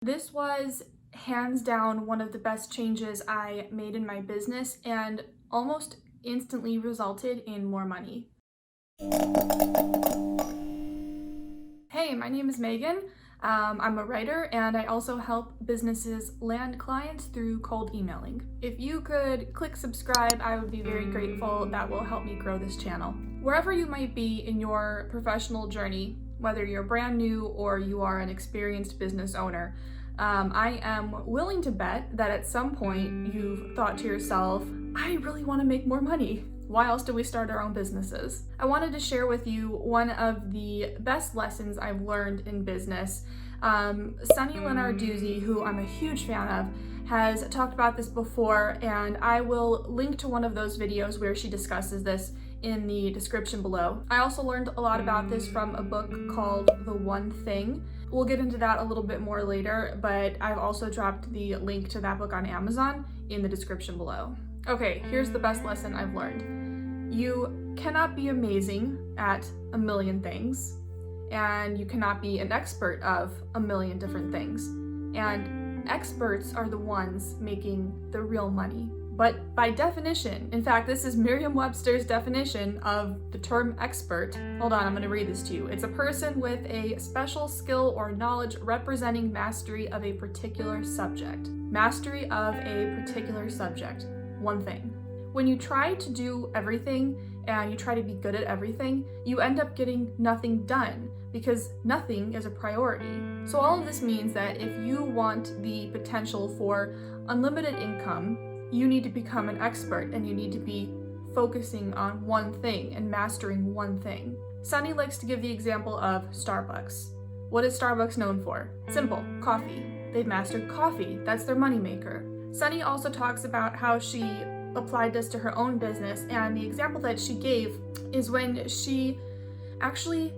This was hands down one of the best changes I made in my business and almost instantly resulted in more money. Hey, my name is Megan. I'm a writer and I also help businesses land clients through cold emailing. If you could click subscribe, I would be very grateful. That will help me grow this channel. Wherever you might be in your professional journey, whether you're brand new or you are an experienced business owner, I am willing to bet that at some point you've thought to yourself, I really want to make more money. Why else do we start our own businesses? I wanted to share with you one of the best lessons I've learned in business. Sunny Lenarduzzi, who I'm a huge fan of, has talked about this before, and I will link to one of those videos where she discusses this in the description below. I also learned a lot about this from a book called The One Thing. We'll get into that a little bit more later, but I've also dropped the link to that book on Amazon in the description below. Okay, here's the best lesson I've learned. You cannot be amazing at a million things, and you cannot be an expert of a million different things. And experts are the ones making the real money. But by definition, in fact, this is Merriam-Webster's definition of the term expert. Hold on, I'm going to read this to you. It's a person with a special skill or knowledge representing mastery of a particular subject. Mastery of a particular subject. One thing. When you try to do everything and you try to be good at everything, you end up getting nothing done because nothing is a priority. So all of this means that if you want the potential for unlimited income, you need to become an expert and you need to be focusing on one thing and mastering one thing. Sunny likes to give the example of Starbucks. What is Starbucks known for? Simple, coffee. They've mastered coffee. That's their moneymaker. Sunny also talks about how she applied this to her own business, and the example that she gave is when she actually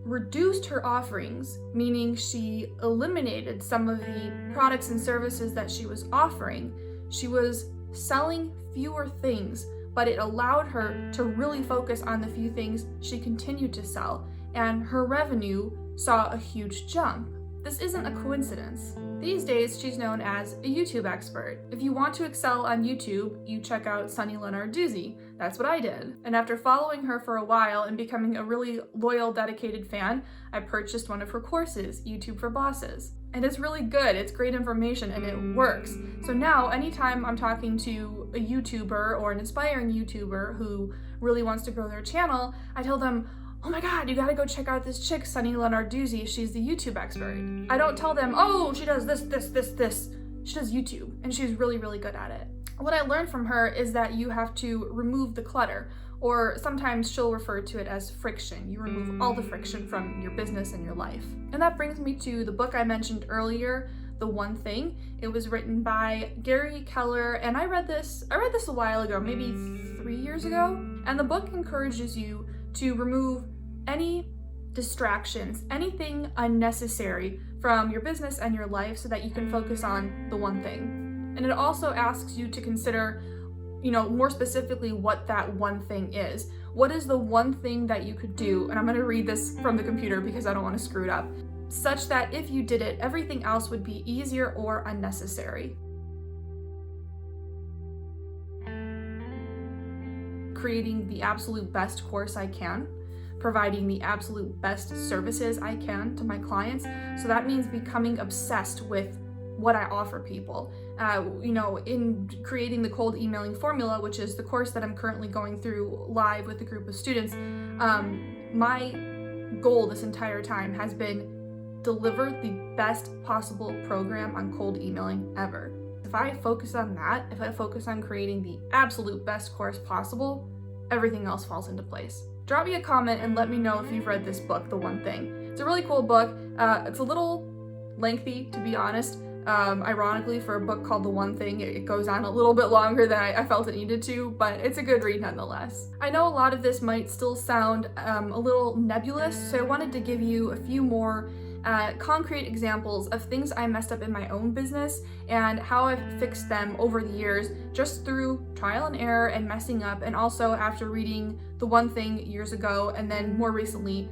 reduced her offerings, meaning she eliminated some of the products and services that she was offering. She was selling fewer things, but it allowed her to really focus on the few things she continued to sell, and her revenue saw a huge jump. This isn't a coincidence. These days, she's known as a YouTube expert. If you want to excel on YouTube, you check out Sunny Lenarduzzi. That's what I did. And after following her for a while and becoming a really loyal, dedicated fan, I purchased one of her courses, YouTube for Bosses. And it's really good, it's great information, and it works. So now, anytime I'm talking to a YouTuber or an aspiring YouTuber who really wants to grow their channel, I tell them, oh my God, you gotta go check out this chick, Sunny Lenarduzzi, she's the YouTube expert. I don't tell them, oh, she does this. She does YouTube, and she's really, really good at it. What I learned from her is that you have to remove the clutter, or sometimes she'll refer to it as friction. You remove all the friction from your business and your life. And that brings me to the book I mentioned earlier, The One Thing. It was written by Gary Keller, and I read this a while ago, maybe 3 years ago. And the book encourages you to remove any distractions, anything unnecessary from your business and your life so that you can focus on the one thing. And it also asks you to consider, more specifically what that one thing is. What is the one thing that you could do? And I'm going to read this from the computer because I don't want to screw it up. Such that if you did it, everything else would be easier or unnecessary. Creating the absolute best course I can, providing the absolute best services I can to my clients. So that means becoming obsessed with what I offer people. In creating the cold emailing formula, which is the course that I'm currently going through live with a group of students, my goal this entire time has been deliver the best possible program on cold emailing ever. If I focus on that, if I focus on creating the absolute best course possible, everything else falls into place. Drop me a comment and let me know if you've read this book, The One Thing. It's a really cool book. It's a little lengthy, to be honest. Ironically, for a book called The One Thing, it goes on a little bit longer than I felt it needed to, but it's a good read nonetheless. I know a lot of this might still sound a little nebulous, so I wanted to give you a few more concrete examples of things I messed up in my own business and how I've fixed them over the years just through trial and error and messing up, and also after reading The One Thing years ago and then more recently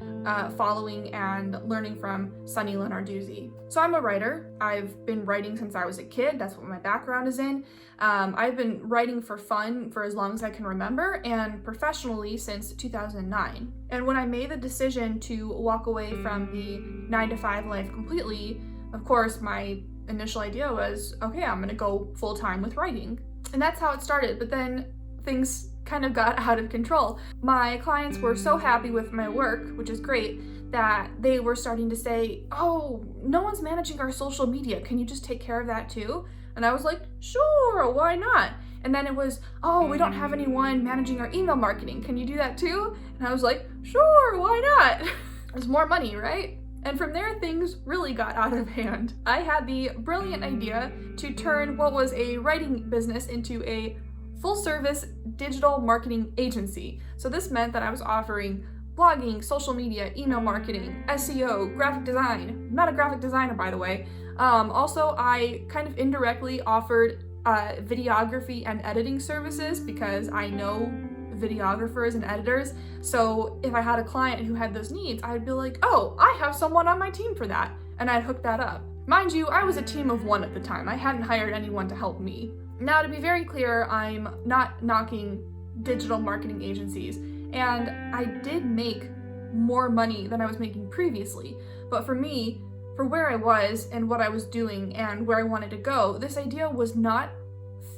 following and learning from Sunny Lenarduzzi. So I'm a writer. I've been writing since I was a kid. That's what my background is in. I've been writing for fun for as long as I can remember, and professionally since 2009. And when I made the decision to walk away from the 9-to-5 life completely, of course, my initial idea was, okay, I'm gonna go full-time with writing. And that's how it started, but then things kind of got out of control. My clients were so happy with my work, which is great, that they were starting to say, oh, no one's managing our social media. Can you just take care of that too? And I was like, sure, why not? And then it was, oh, we don't have anyone managing our email marketing. Can you do that too? And I was like, sure, why not? There's more money, right? And from there, things really got out of hand. I had the brilliant idea to turn what was a writing business into a full-service digital marketing agency. So this meant that I was offering blogging, social media, email marketing, SEO, graphic design. I'm not a graphic designer, by the way. Also, I kind of indirectly offered videography and editing services because I know videographers and editors. So if I had a client who had those needs, I'd be like, oh, I have someone on my team for that. And I'd hook that up. Mind you, I was a team of one at the time. I hadn't hired anyone to help me. Now, to be very clear, I'm not knocking digital marketing agencies, and I did make more money than I was making previously. But for me, for where I was and what I was doing and where I wanted to go, this idea was not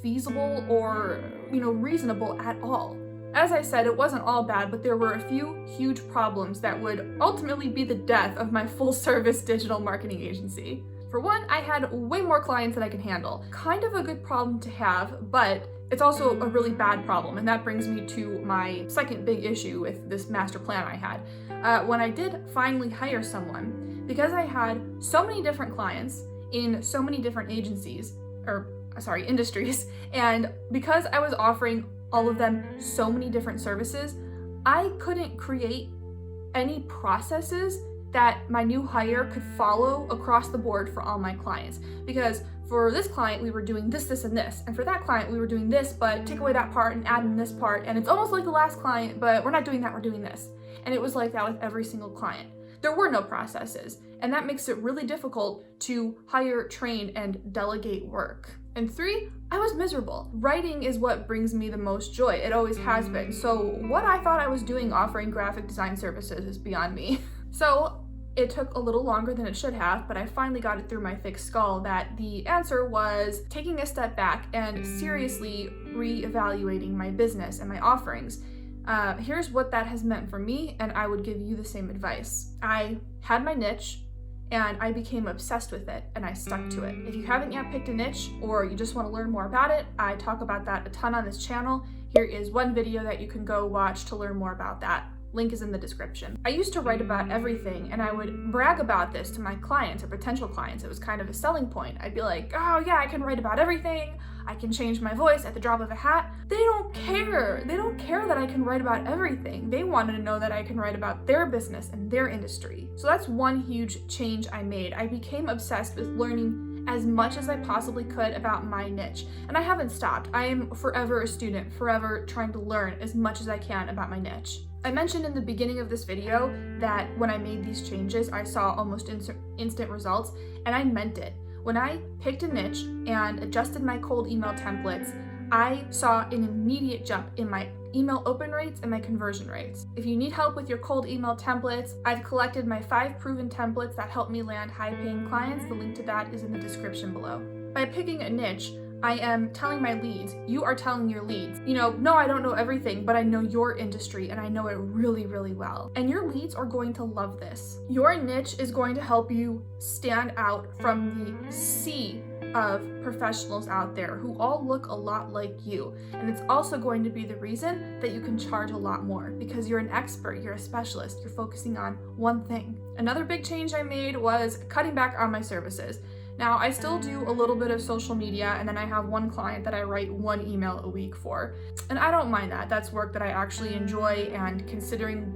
feasible or, reasonable at all. As I said, it wasn't all bad, but there were a few huge problems that would ultimately be the death of my full-service digital marketing agency. For one, I had way more clients than I could handle. Kind of a good problem to have, but it's also a really bad problem, and that brings me to my second big issue with this master plan I had. When I did finally hire someone, because I had so many different clients in so many different industries, and because I was offering all of them so many different services, I couldn't create any processes that my new hire could follow across the board for all my clients. Because for this client, we were doing this, this, and this. And for that client, we were doing this, but take away that part and add in this part. And it's almost like the last client, but we're not doing that, we're doing this. And it was like that with every single client. There were no processes. And that makes it really difficult to hire, train, and delegate work. And 3, I was miserable. Writing is what brings me the most joy. It always has been. So what I thought I was doing offering graphic design services is beyond me. So it took a little longer than it should have, but I finally got it through my thick skull that the answer was taking a step back and seriously reevaluating my business and my offerings. Here's what that has meant for me, and I would give you the same advice. I had my niche, and I became obsessed with it, and I stuck to it. If you haven't yet picked a niche, or you just want to learn more about it, I talk about that a ton on this channel. Here is one video that you can go watch to learn more about that. Link is in the description. I used to write about everything, and I would brag about this to my clients or potential clients. It was kind of a selling point. I'd be like, oh yeah, I can write about everything. I can change my voice at the drop of a hat. They don't care. They don't care that I can write about everything. They wanted to know that I can write about their business and their industry. So that's one huge change I made. I became obsessed with learning as much as I possibly could about my niche. And I haven't stopped. I am forever a student, forever trying to learn as much as I can about my niche. I mentioned in the beginning of this video that when I made these changes, I saw almost instant results, and I meant it. When I picked a niche and adjusted my cold email templates, I saw an immediate jump in my email open rates and my conversion rates. If you need help with your cold email templates, I've collected my 5 proven templates that help me land high-paying clients. The link to that is in the description below. By picking a niche, I am telling my leads, you are telling your leads, no, I don't know everything, but I know your industry and I know it really, really well. And your leads are going to love this. Your niche is going to help you stand out from the sea of professionals out there who all look a lot like you. And it's also going to be the reason that you can charge a lot more because you're an expert, you're a specialist, you're focusing on one thing. Another big change I made was cutting back on my services. Now, I still do a little bit of social media, and then I have one client that I write 1 email a week for. And I don't mind that. That's work that I actually enjoy, and considering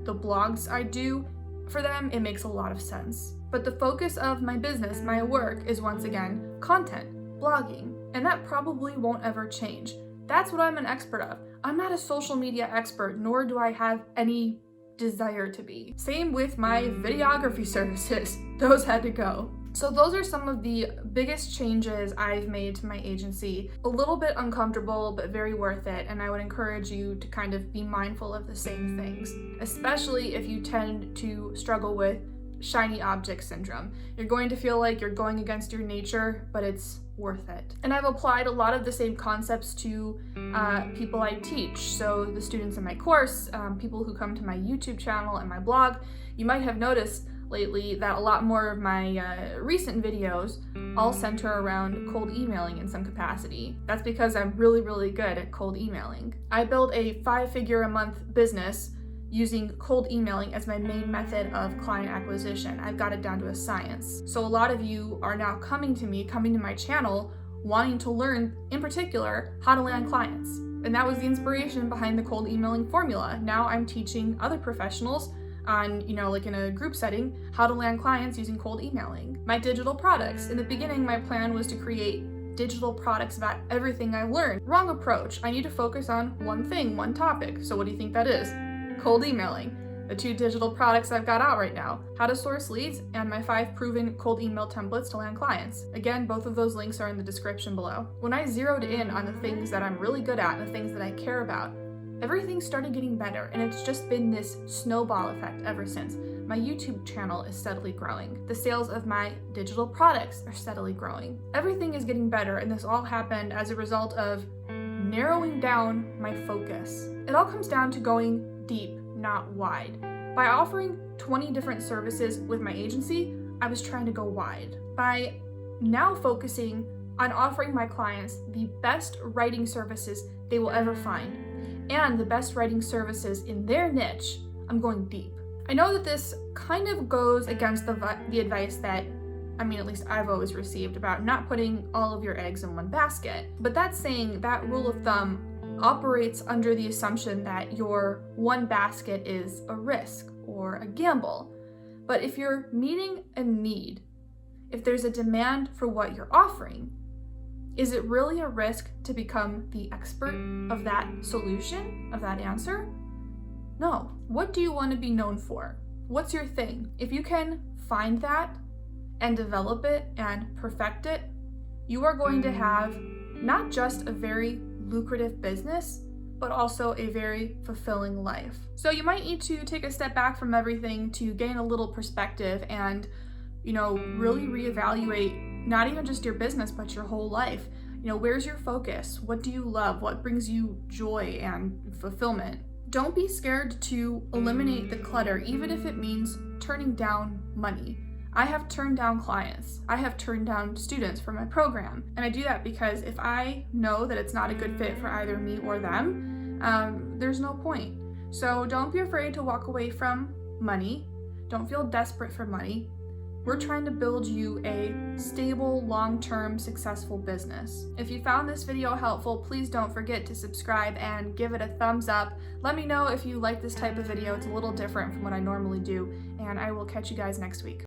the blogs I do for them, it makes a lot of sense. But the focus of my business, my work, is once again content, blogging, and that probably won't ever change. That's what I'm an expert of. I'm not a social media expert, nor do I have any desire to be. Same with my videography services. Those had to go. So those are some of the biggest changes I've made to my agency. A little bit uncomfortable, but very worth it. And I would encourage you to kind of be mindful of the same things, especially if you tend to struggle with shiny object syndrome. You're going to feel like you're going against your nature, but it's worth it. And I've applied a lot of the same concepts to people I teach. So the students in my course, people who come to my YouTube channel and my blog. You might have noticed lately that a lot more of my recent videos all center around cold emailing in some capacity. That's because I'm really, really good at cold emailing. I built a 5-figure a month business using cold emailing as my main method of client acquisition. I've got it down to a science. So a lot of you are now coming to my channel, wanting to learn, in particular, how to land clients. And that was the inspiration behind the cold emailing formula. Now I'm teaching other professionals on, like in a group setting, how to land clients using cold emailing. My digital products. In the beginning, my plan was to create digital products about everything I learned. Wrong approach. I need to focus on one thing, one topic. So what do you think that is? Cold emailing. The 2 digital products I've got out right now, how to source leads and my 5 proven cold email templates to land clients. Again, both of those links are in the description below. When I zeroed in on the things that I'm really good at and the things that I care about, everything started getting better, and it's just been this snowball effect ever since. My YouTube channel is steadily growing. The sales of my digital products are steadily growing. Everything is getting better, and this all happened as a result of narrowing down my focus. It all comes down to going deep, not wide. By offering 20 different services with my agency, I was trying to go wide. By now focusing on offering my clients the best writing services they will ever find, and the best writing services in their niche, I'm going deep. I know that this kind of goes against the advice that, at least I've always received about not putting all of your eggs in one basket. But that's saying that rule of thumb operates under the assumption that your one basket is a risk or a gamble. But if you're meeting a need, if there's a demand for what you're offering, is it really a risk to become the expert of that solution, of that answer? No. What do you want to be known for? What's your thing? If you can find that and develop it and perfect it, you are going to have not just a very lucrative business, but also a very fulfilling life. So you might need to take a step back from everything to gain a little perspective and, really reevaluate not even just your business, but your whole life. Where's your focus? What do you love? What brings you joy and fulfillment? Don't be scared to eliminate the clutter, even if it means turning down money. I have turned down clients. I have turned down students for my program. And I do that because if I know that it's not a good fit for either me or them, there's no point. So don't be afraid to walk away from money. Don't feel desperate for money. We're trying to build you a stable, long-term, successful business. If you found this video helpful, please don't forget to subscribe and give it a thumbs up. Let me know if you like this type of video. It's a little different from what I normally do, and I will catch you guys next week.